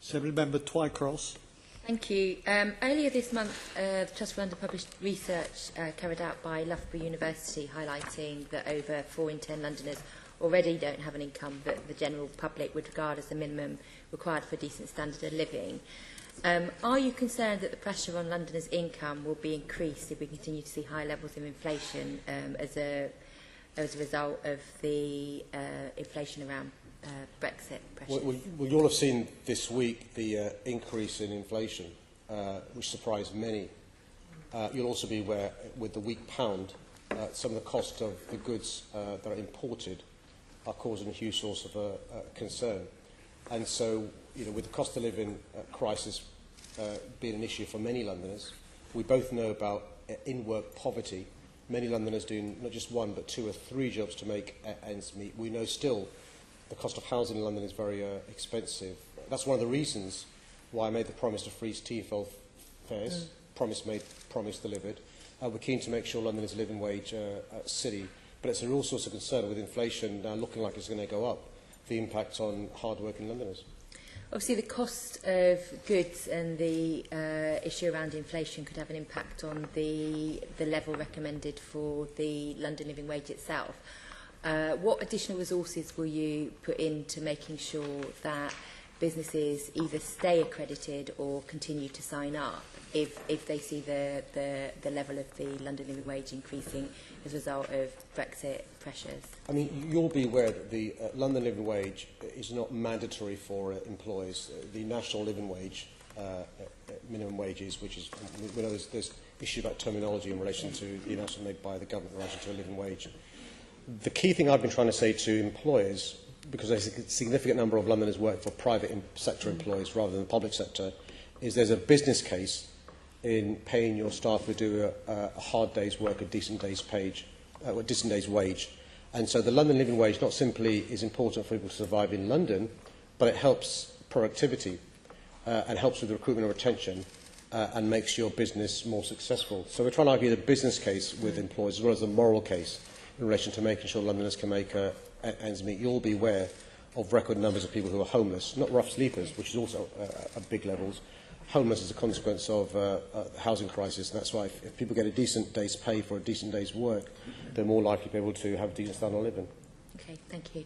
Assembly Member Twycross. Thank you. Earlier this month, the Trust for London published research carried out by Loughborough University highlighting that over 4 in 10 Londoners already don't have an income that the general public would regard as the minimum required for a decent standard of living. Are you concerned that the pressure on Londoners' income will be increased if we continue to see high levels of inflation as a result of the inflation around Brexit pressures? Well, you'll have seen this week the increase in inflation, which surprised many. You'll also be aware, with the weak pound, some of the cost of the goods that are imported are causing a huge source of concern. And so, with the cost of living crisis being an issue for many Londoners, we both know about in-work poverty. Many Londoners doing not just 1 but 2 or 3 jobs to make ends meet. We know still the cost of housing in London is very expensive. That's one of the reasons why I made the promise to freeze TfL fares. Promise made, promise delivered. We're keen to make sure London is a living wage city, but it's a real source of concern with inflation now looking like it's going to go up, the impact on hard-working Londoners. Obviously, the cost of goods and the issue around inflation could have an impact on the level recommended for the London living wage itself. What additional resources will you put into making sure that businesses either stay accredited or continue to sign up if they see the level of the London living wage increasing as a result of Brexit pressures? I mean, you'll be aware that the London living wage is not mandatory for employers. The national living wage, minimum wages, which is, we know there's issue about terminology in relation to the announcement made by the government in relation to a living wage. The key thing I've been trying to say to employers, because there's a significant number of Londoners work for private sector employees rather than the public sector, is there's a business case in paying your staff who do a hard day's work a decent day's wage. And so the London living wage not simply is important for people to survive in London, but it helps productivity and helps with the recruitment and retention and makes your business more successful. So we're trying to argue the business case with employers as well as the moral case in relation to making sure Londoners can make ends meet. You'll be aware of record numbers of people who are homeless, not rough sleepers, which is also at big levels, homeless as a consequence of the housing crisis. And that's why if people get a decent day's pay for a decent day's work, they're more likely to be able to have a decent standard of living. Okay, thank you.